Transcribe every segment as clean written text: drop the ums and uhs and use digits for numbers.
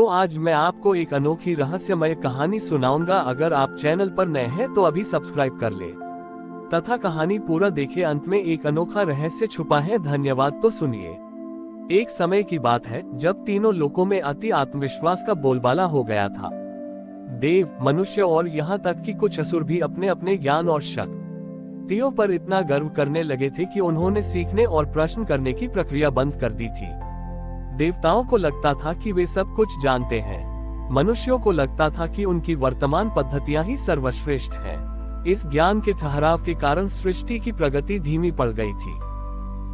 तो आज मैं आपको एक अनोखी रहस्यमय कहानी सुनाऊंगा। अगर आप चैनल पर नए हैं तो अभी सब्सक्राइब कर ले तथा कहानी पूरा देखे। अंत में एक अनोखा रहस्य छुपा है। धन्यवाद। तो सुनिए। एक समय की बात है जब तीनों लोकों में अति आत्मविश्वास का बोलबाला हो गया था। देव, मनुष्य और यहाँ तक कि कुछ असुर भी अपने अपने ज्ञान और शक्तियों पर इतना गर्व करने लगे थे कि उन्होंने सीखने और प्रश्न करने की प्रक्रिया बंद कर दी थी। देवताओं को लगता था कि वे सब कुछ जानते हैं। मनुष्यों को लगता था कि उनकी वर्तमान पद्धतियां ही सर्वश्रेष्ठ हैं। इस ज्ञान के ठहराव के कारण सृष्टि की प्रगति धीमी पड़ गई थी।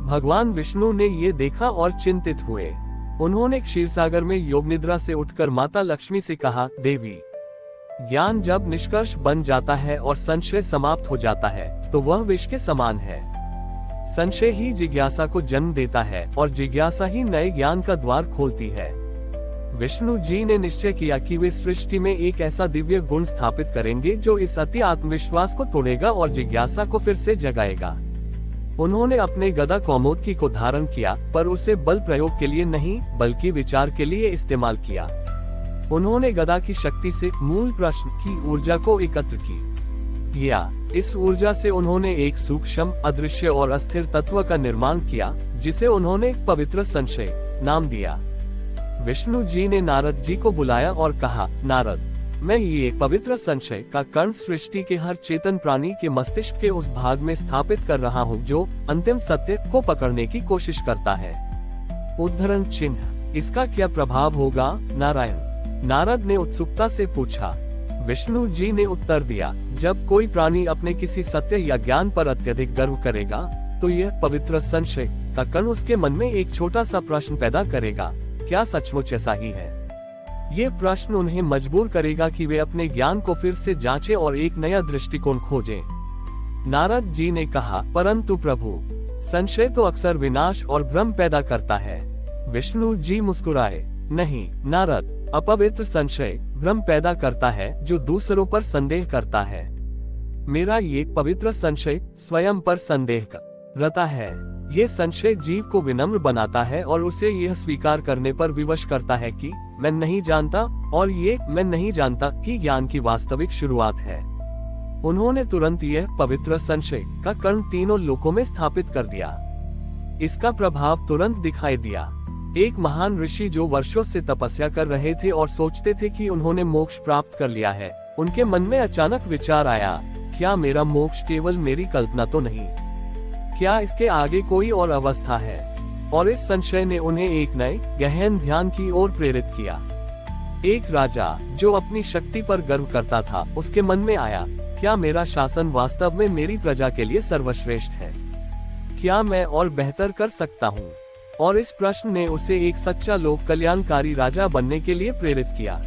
भगवान विष्णु ने ये देखा और चिंतित हुए। उन्होंने क्षीरसागर में योग निद्रा से उठकर माता लक्ष्मी से कहा, देवी, ज्ञान जब निष्कर्ष बन जाता है और संशय समाप्त हो जाता है तो वह विष के समान है। संशय ही जिज्ञासा को जन्म देता है और जिज्ञासा ही नए ज्ञान का द्वार खोलती है। विष्णु जी ने निश्चय किया कि वे सृष्टि में एक ऐसा दिव्य गुण स्थापित करेंगे जो इस अति आत्मविश्वास को तोड़ेगा और जिज्ञासा को फिर से जगाएगा। उन्होंने अपने गदा कौमुदी को धारण किया, पर उसे बल प्रयोग के लिए नहीं बल्कि विचार के लिए इस्तेमाल किया। उन्होंने गदा की शक्ति से मूल प्रश्न की ऊर्जा को एकत्र किया। इस ऊर्जा से उन्होंने एक सूक्ष्म, अदृश्य और अस्थिर तत्व का निर्माण किया जिसे उन्होंने पवित्र संशय नाम दिया। विष्णु जी ने नारद जी को बुलाया और कहा, नारद, मैं ये पवित्र संशय का कण सृष्टि के हर चेतन प्राणी के मस्तिष्क के उस भाग में स्थापित कर रहा हूँ जो अंतिम सत्य को पकड़ने की कोशिश करता है। उद्धरण चिन्ह, इसका क्या प्रभाव होगा नारायण? नारद ने उत्सुकता से पूछा। विष्णु जी ने उत्तर दिया, जब कोई प्राणी अपने किसी सत्य या ज्ञान पर अत्यधिक गर्व करेगा तो यह पवित्र संशय का कण उसके मन में एक छोटा सा प्रश्न पैदा करेगा, क्या सचमुच ऐसा ही है? ये प्रश्न उन्हें मजबूर करेगा कि वे अपने ज्ञान को फिर से जांचें और एक नया दृष्टिकोण खोजें। नारद जी ने कहा, परंतु प्रभु, संशय तो अक्सर विनाश और भ्रम पैदा करता है। विष्णु जी मुस्कुराए, नहीं नारद, अपवित्र संशय भ्रम पैदा करता है जो दूसरों पर संदेह करता है। मेरा ये पवित्र संशय स्वयं पर संदेह करता है। ये संशय जीव को विनम्र बनाता है और उसे यह स्वीकार करने पर विवश करता है कि मैं नहीं जानता, और ये मैं नहीं जानता ही ज्ञान की वास्तविक शुरुआत है। उन्होंने तुरंत यह पवित्र संशय का कण तीनों लोकों में स्थापित कर दिया। इसका प्रभाव तुरंत दिखाई दिया। एक महान ऋषि जो वर्षों से तपस्या कर रहे थे और सोचते थे कि उन्होंने मोक्ष प्राप्त कर लिया है, उनके मन में अचानक विचार आया, क्या मेरा मोक्ष केवल मेरी कल्पना तो नहीं? क्या इसके आगे कोई और अवस्था है? और इस संशय ने उन्हें एक नए गहन ध्यान की ओर प्रेरित किया। एक राजा जो अपनी शक्ति पर गर्व करता था, उसके मन में आया, क्या मेरा शासन वास्तव में मेरी प्रजा के लिए सर्वश्रेष्ठ है? क्या मैं और बेहतर कर सकता हूँ? और इस प्रश्न ने उसे एक सच्चा लोक कल्याणकारी राजा बनने के लिए प्रेरित किया।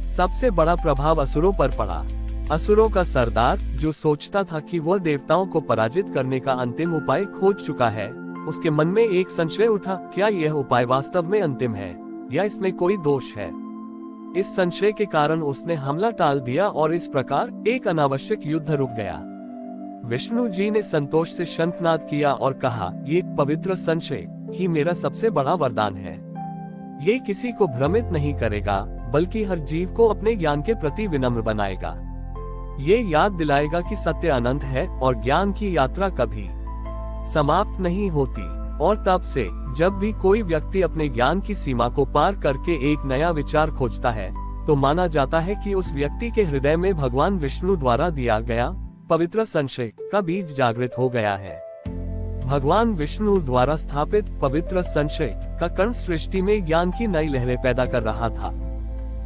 सबसे बड़ा प्रभाव असुरों पर पड़ा। असुरों का सरदार जो सोचता था कि वह देवताओं को पराजित करने का अंतिम उपाय खोज चुका है, उसके मन में एक संशय उठा, क्या यह उपाय वास्तव में अंतिम है या इसमें कोई दोष है? इस संशय के कारण उसने हमला टाल दिया और इस प्रकार एक अनावश्यक युद्ध रुक गया। विष्णु जी ने संतोष से शंखनाद किया और कहा, ये पवित्र संशय ही मेरा सबसे बड़ा वरदान है। ये किसी को भ्रमित नहीं करेगा बल्कि हर जीव को अपने ज्ञान के प्रति विनम्र बनाएगा। ये याद दिलाएगा कि सत्य अनंत है और ज्ञान की यात्रा कभी समाप्त नहीं होती। और तब से जब भी कोई व्यक्ति अपने ज्ञान की सीमा को पार करके एक नया विचार खोजता है तो माना जाता है कि उस व्यक्ति के हृदय में भगवान विष्णु द्वारा दिया गया पवित्र संशय का बीज जागृत हो गया है। भगवान विष्णु द्वारा स्थापित पवित्र संशय का कण सृष्टि में ज्ञान की नई लहरें पैदा कर रहा था।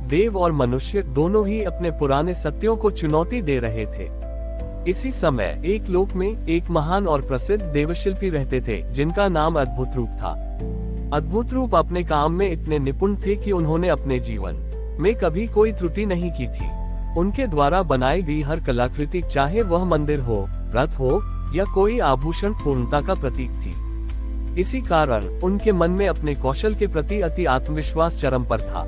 देव और मनुष्य दोनों ही अपने पुराने सत्यों को चुनौती दे रहे थे। इसी समय एक लोक में एक महान और प्रसिद्ध देवशिल्पी रहते थे जिनका नाम अद्भुत रूप था। अद्भुत रूप अपने काम में इतने निपुण थे कि उन्होंने अपने जीवन में कभी कोई त्रुटि नहीं की थी। उनके द्वारा बनाई गई हर कलाकृति, चाहे वह मंदिर हो, रथ हो या कोई आभूषण, पूर्णता का प्रतीक थी। इसी कारण उनके मन में अपने कौशल के प्रति अति आत्मविश्वास चरम पर था।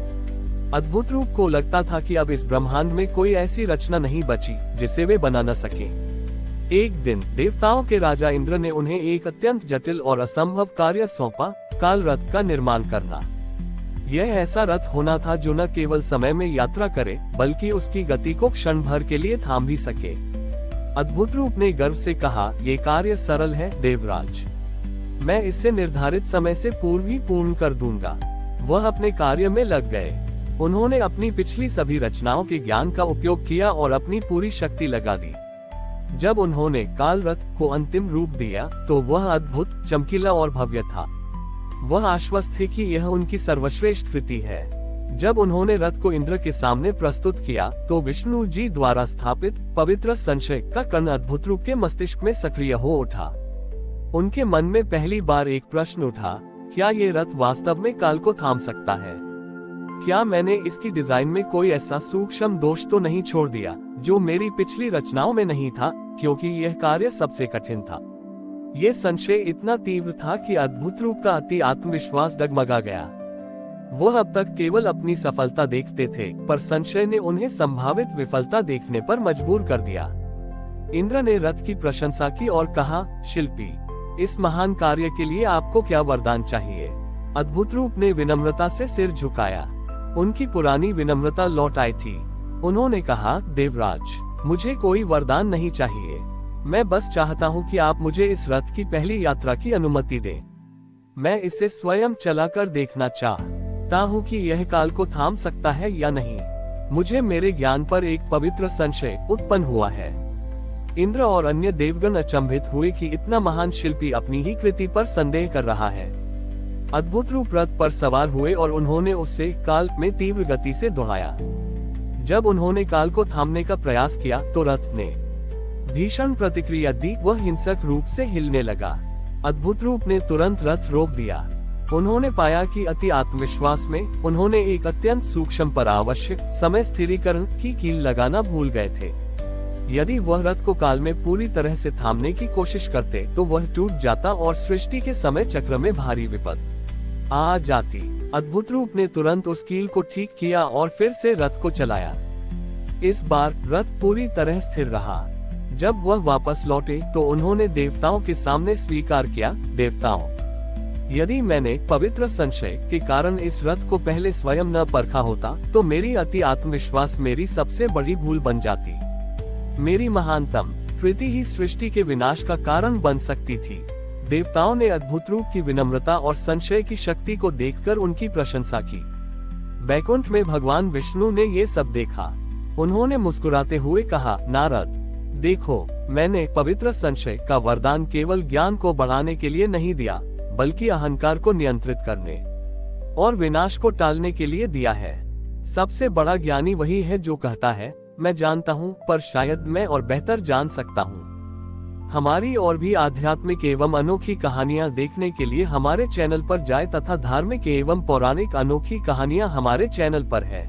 अद्भुत रूप को लगता था कि अब इस ब्रह्मांड में कोई ऐसी रचना नहीं बची जिसे वे बना न सके। एक दिन देवताओं के राजा इंद्र ने उन्हें एक अत्यंत जटिल और असंभव कार्य सौंपा, काल रथ का निर्माण करना। यह ऐसा रथ होना था जो न केवल समय में यात्रा करे, बल्कि उसकी गति को क्षण भर के लिए थाम भी सके। अद्भुत रूप ने गर्व से कहा, ये कार्य सरल है देवराज, मैं इसे निर्धारित समय से पूर्व ही पूर्ण कर दूंगा। वह अपने कार्य में लग गए। उन्होंने अपनी पिछली सभी रचनाओं के ज्ञान का उपयोग किया और अपनी पूरी शक्ति लगा दी। जब उन्होंने काल रथ को अंतिम रूप दिया तो वह अद्भुत, चमकीला और भव्य था। वह आश्वस्त थे कि यह उनकी सर्वश्रेष्ठ कृति है। जब उन्होंने रथ को इंद्र के सामने प्रस्तुत किया तो विष्णु जी द्वारा स्थापित पवित्र संशय का कण अद्भुत रूप के मस्तिष्क में सक्रिय हो उठा। उनके मन में पहली बार एक प्रश्न उठा, क्या ये रथ वास्तव में काल को थाम सकता है? क्या मैंने इसकी डिजाइन में कोई ऐसा सूक्ष्म दोष तो नहीं छोड़ दिया जो मेरी पिछली रचनाओं में नहीं था, क्योंकि यह कार्य सबसे कठिन था। यह संशय इतना तीव्र था कि अद्भुत रूप का अति आत्मविश्वास डगमगा गया। वह अब तक केवल अपनी सफलता देखते थे, पर संशय ने उन्हें संभावित विफलता देखने पर मजबूर कर दिया। इंद्र ने रथ की प्रशंसा की और कहा, शिल्पी, इस महान कार्य के लिए आपको क्या वरदान चाहिए? अद्भुत रूप ने विनम्रता से सिर झुकाया। उनकी पुरानी विनम्रता लौट आई थी। उन्होंने कहा, देवराज, मुझे कोई वरदान नहीं चाहिए। मैं बस चाहता हूँ कि आप मुझे इस रथ की पहली यात्रा की अनुमति दें। मैं इसे स्वयं चलाकर देखना चाहता हूँ कि यह काल को थाम सकता है या नहीं। मुझे मेरे ज्ञान पर एक पवित्र संशय उत्पन्न हुआ है। इंद्र और अन्य देवगण अचंभित हुए कि इतना महान शिल्पी अपनी ही कृति पर संदेह कर रहा है। अद्भुत रूप रथ पर सवार हुए और उन्होंने उससे काल में तीव्र गति से दौड़ाया। जब उन्होंने काल को थामने का प्रयास किया तो रथ ने भीषण प्रतिक्रिया दी। वह हिंसक रूप से हिलने लगा। अद्भुत रूप ने तुरंत रथ रोक दिया। उन्होंने पाया कि अति आत्मविश्वास में उन्होंने एक अत्यंत सूक्ष्म पर आवश्यक समय स्थिरीकरण की कील लगाना भूल गए थे। यदि वह रथ को काल में पूरी तरह से थामने की कोशिश करते तो वह टूट जाता और सृष्टि के समय चक्र में भारी विपद आ जाती। अद्भुत रूप ने तुरंत उस कील को ठीक किया और फिर से रथ को चलाया। इस बार रथ पूरी तरह स्थिर रहा। जब वह वापस लौटे तो उन्होंने देवताओं के सामने स्वीकार किया, देवताओं, यदि मैंने पवित्र संशय के कारण इस रथ को पहले स्वयं न परखा होता तो मेरी अति आत्मविश्वास मेरी सबसे बड़ी भूल बन जाती। मेरी महानतम कृति ही सृष्टि के विनाश का कारण बन सकती थी। देवताओं ने अद्भुत रूप की विनम्रता और संशय की शक्ति को देखकर उनकी प्रशंसा की। बैकुंठ में भगवान विष्णु ने ये सब देखा। उन्होंने मुस्कुराते हुए कहा, नारद, देखो, मैंने पवित्र संशय का वरदान केवल ज्ञान को बढ़ाने के लिए नहीं दिया, बल्कि अहंकार को नियंत्रित करने और विनाश को टालने के लिए दिया है। सबसे बड़ा ज्ञानी वही है जो कहता है, मैं जानता हूँ, पर शायद मैं और बेहतर जान सकता हूँ। हमारी और भी आध्यात्मिक एवं अनोखी कहानियाँ देखने के लिए हमारे चैनल पर जाएं तथा धार्मिक एवं पौराणिक अनोखी कहानियाँ हमारे चैनल पर है।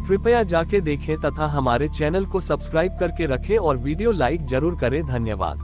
कृपया जाके देखें तथा हमारे चैनल को सब्सक्राइब करके रखें और वीडियो लाइक जरूर करें। धन्यवाद।